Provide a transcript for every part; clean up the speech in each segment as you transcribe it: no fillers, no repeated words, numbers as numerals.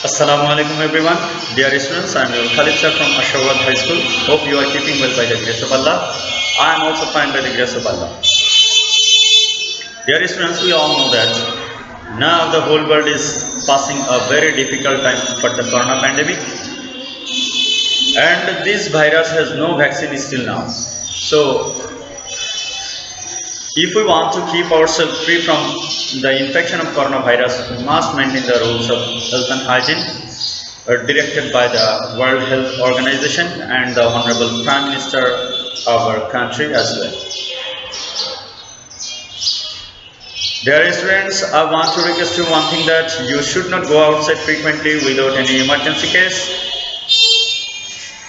Assalamu alaikum everyone. Dear students, I am your Khalid sir from Asharwad High School. Hope you are keeping well by the grace of Allah. I am also fine by the grace of Allah. Dear students, we all know that now the whole world is passing a very difficult time for the corona pandemic, and this virus has no vaccine still now. So if we want to keep ourselves free from the infection of coronavirus, we must maintain the rules of health and hygiene directed by the World Health Organization and the Honorable Prime Minister of our country as well. Dear students, I want to request you one thing, that you should not go outside frequently without any emergency case.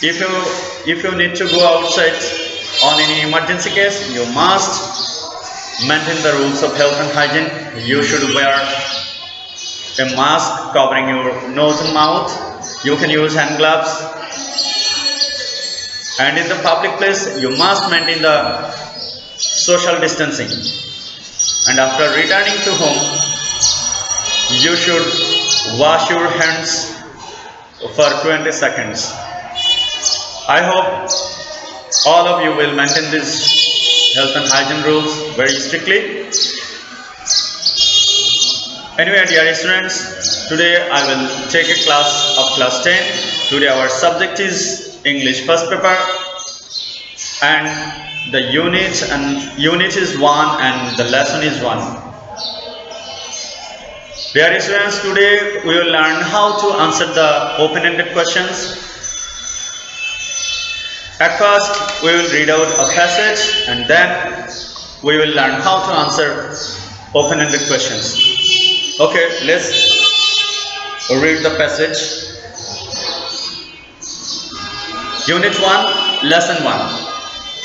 If you need to go outside on any emergency case, you must maintain the rules of health and hygiene. You should wear a mask covering your nose and mouth. You can use hand gloves. And in the public place, you must maintain the social distancing. And after returning to home, you should wash your hands for 20 seconds. I hope all of you will maintain this health and hygiene rules very strictly. Anyway, dear students, today I will take a class of class 10. Today our subject is English first paper, and the unit is 1 and the lesson is 1. Dear students, today we will learn how to answer the open-ended questions. At first, we will read out a passage, and then we will learn how to answer open-ended questions. Okay, let's read the passage. Unit 1, Lesson 1.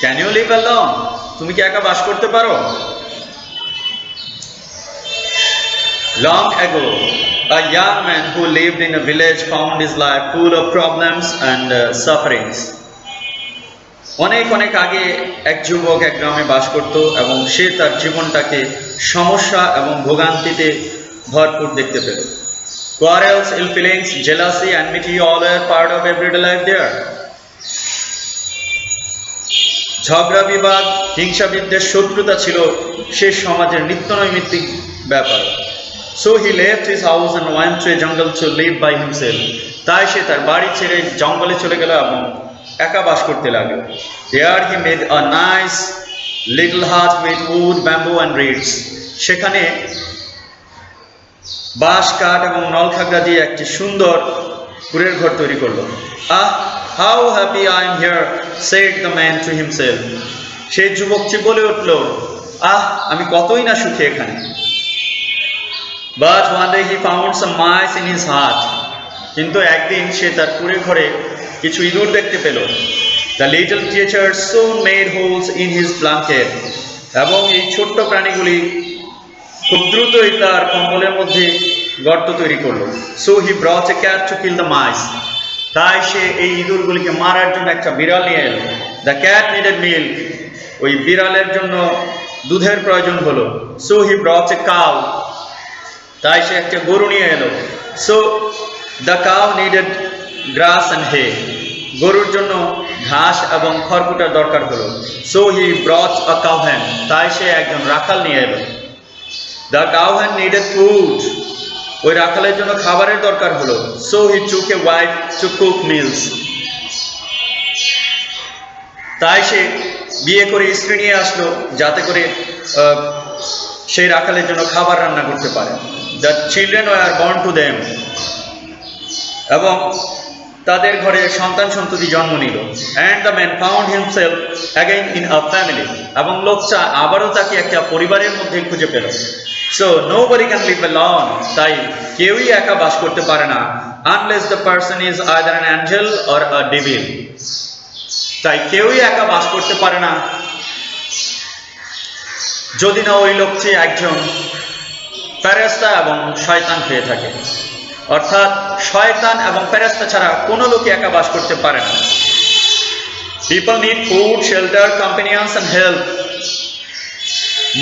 Can you live alone? তুমি কি একা বাস করতে পারো? Long ago, a young man who lived in a village found his life full of problems and sufferings. অনেক আগে এক যুবক এক গ্রামে বাস করত এবং সে তার জীবনটাকে সমস্যা এবং ভোগান্তিতে ভরপুর দেখতে পেল। Quarrels, ill feelings, jealousy, enmity, all were part of everyday life there. ঝগড়া বিবাদ, হিংসা বিদ্বেষ, শত্রুতা ছিল সে সমাজের নিত্যনৈমিত্তিক ব্যাপার। So he left his house and went to a jungle to live by himself. তাই সে তার বাড়ি ছেড়ে জঙ্গলে চলে গেল এবং একা বাস করতে লাগলো। There he made a nice little hut with wood, bamboo and reeds. সেখানে বাঁশ, কাঠ এবং নলখাগড়া দিয়ে একটি সুন্দর কুঁড়ের ঘর তৈরি করলো। How happy I am here, said the man to himself. সেই যুবকটি বলে উঠল, আমি কতই না সুখী এখানে। But one day he found some mice in his hut. কিন্তু একদিন সে তার কুঁড়ে ঘরে কিছু ইঁদুর দেখতে পেল। The little creatures soon made holes in his blanket. এবং এই ছোট্ট প্রাণীগুলি খুব দ্রুতই তার কম্বলের মধ্যে গর্ত তৈরি করলো। So he brought a cat to kill the mice. তাই সে এই ইঁদুরগুলিকে মারার জন্য একটা বিড়াল নিয়ে এলো। The cat needed milk. ওই বিড়ালের জন্য দুধের প্রয়োজন হলো। So he brought a cow. তাই সে একটা গরু নিয়ে এলো। So the cow needed grass and hay. গরুর জন্য ঘাস এবং খড়কুটার দরকার হলো। So he brought a cowhand. তাই সে একজন রাখাল নিয়ে এলো। The cowhand needed food. ওই রাখালের জন্য খাবারের দরকার হলো। So he took a wife to cook meals. তাই সে বিয়ে করে স্ত্রী নিয়ে আসলো যাতে করে সেই রাখালের জন্য খাবার রান্না করতে পারে। The children were born to them. এবং তাদের ঘরে সন্তান সন্ততি জন্ম নিল। And the man found himself again in a family. এবং লোকটা আবারও তাকে একটা পরিবারের মধ্যে খুঁজে পেল। So nobody can live alone. তাই কেউই একা বাস করতে পারে না, unless the person is either an angel or a devil. তাই কেউই একা বাস করতে পারে না যদি না ওই লোকটি একজন ফেরেশতা এবং শয়তান হয়ে থাকে। অর্থাৎ শয়তান এবং ফেরেশতা ছাড়া কোনো লোকই একা বাস করতে পারে না। People need food, shelter, companions and help.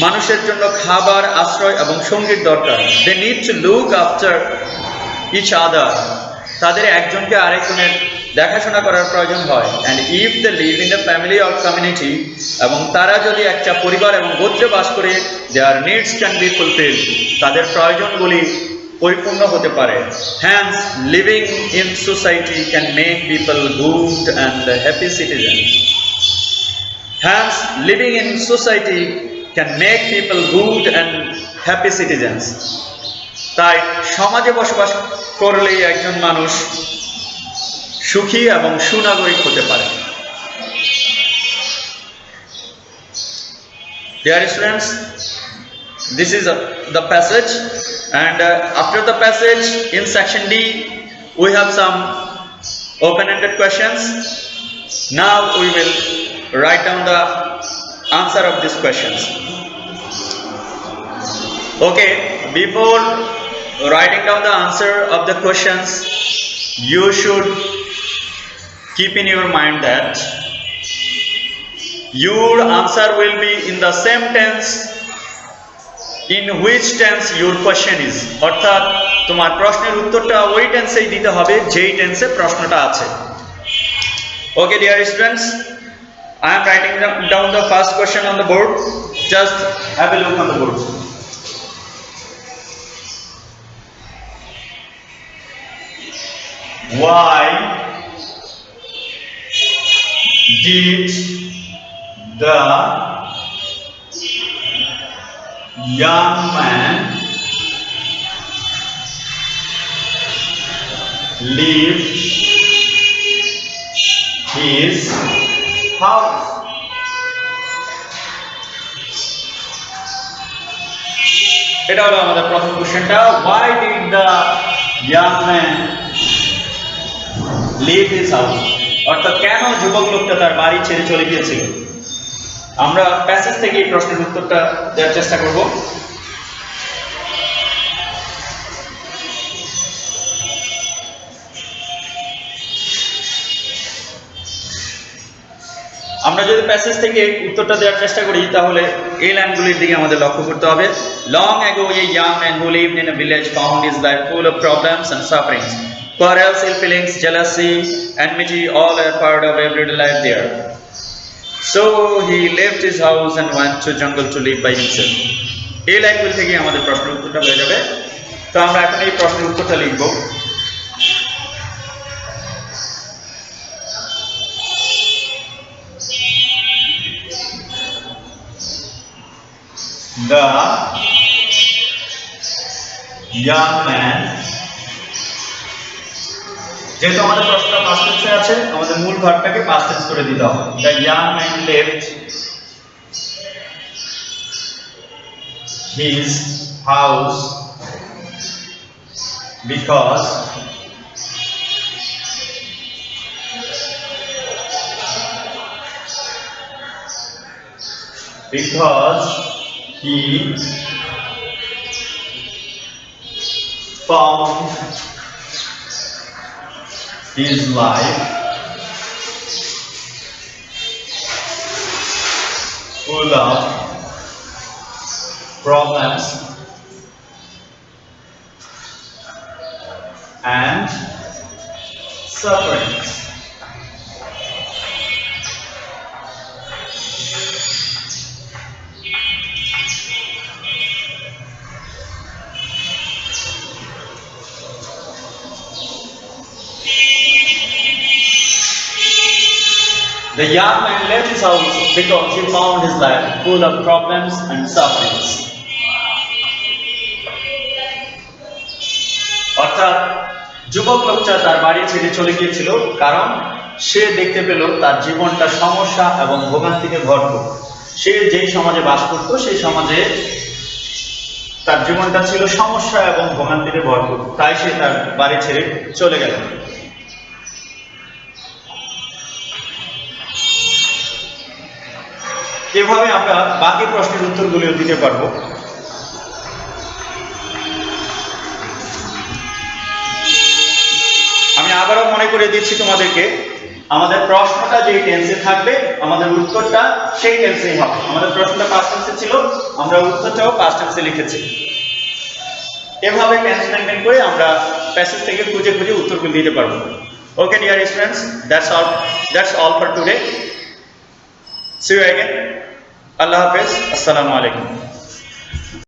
মানুষের জন্য খাবার, আশ্রয় এবং সঙ্গীর দরকার। They need to look after each other, তাদের একজনকে আরেকজনের দেখাশোনা করার প্রয়োজন হয়। and if they live in a family or community, এবং তারা যদি একটা পরিবার এবং গোত্রে বাস করে, their needs can be fulfilled, তাদের প্রয়োজনগুলি পরিপূর্ণ হতে পারে। hence living in society can make people good and happy citizens. hence living in society can make people good and happy citizens. তাই সমাজে বসবাস করলেই একজন মানুষ সুখী এবং সুনাগরিক হতে পারে। Dear students, this is the passage, and after the passage in section D we have some open-ended questions. Now we will write down the answer of these questions. Okay, before writing down the answer of the questions, you should keep in your mind that your answer will be in the same tense in which tense your question is. অর্থাৎ তোমার প্রশ্নের উত্তরটা ওই টেন্সেই দিতে হবে যেই টেন্সে প্রশ্নটা আছে। Okay, dear students, I am writing down the first question on the board. Just have a look on the board. Why did the young man leave his house? এটা হলো আমাদের প্রথম কোশ্চেনটা। Why did the young man leave his house? অর্থাৎ কেন যুবক লোকটা তার বাড়ি ছেড়ে চলে গিয়েছিল? আমরা প্যাসেজ থেকে এই প্রশ্নের উত্তরটা দেওয়ার চেষ্টা করব। আমরা যদি প্যাসেজ থেকে উত্তরটা দেওয়ার চেষ্টা করি তাহলে এই লাইনগুলির দিকে আমাদের লক্ষ্য করতে হবে। Long ago a young man who lived in a village found his life full of problems and sufferings. Quarrels, ill feelings, jealousy, enmity, all are part of everyday life there. So he left his house and went to jungle to live by himself. এই লাইনগুলি থেকে আমাদের প্রশ্নের উত্তরটা হয়ে যাবে। তো আমরা এখন এই প্রশ্নের উত্তরটা লিখব। The young man, যেহেতু আমাদের প্রশ্নটা পাস্ট টেন্সে আছে আমাদের মূল ভার্বটাকে পাস্ট টেন্স করে দিতে হবে। The young man left his house because he found his life full of problems and sufferings. The young man left his house because he found his life full of problems and sufferings. অর্থাৎ যুবক লোকটা তার বাড়ি ছেড়ে চলে গিয়েছিল কারণ সে দেখতে পেল তার জীবনটা সমস্যা এবং ভোগান্তিতে ভরপুর। সে যেই সমাজে বাস করত সেই সমাজে তার জীবনটা ছিল সমস্যা এবং ভোগান্তিতে ভরপুর, তাই সে তার বাড়ি ছেড়ে চলে গেল। এভাবে আমরা বাকি প্রশ্নের উত্তরগুলিও দিতে পারবো। আমি আবারও মনে করে দিচ্ছি তোমাদেরকে, আমাদের প্রশ্নটা যেই টেন্সে থাকবে আমাদের উত্তরটা সেই টেন্সেই হবে। আমাদের প্রশ্নটা পাস্ট টেন্সে ছিল, আমরা উত্তরটাও পাস্ট টেন্সে লিখেছি। এভাবে টেন্স মেনটেন করে আমরা প্যাসেজ থেকে খুঁজে খুঁজে উত্তরগুলো দিতে পারবো। Okay dear students, that's all for today. See you again. আল্লাহ হাফেজ, আসসালামু আলাইকুম।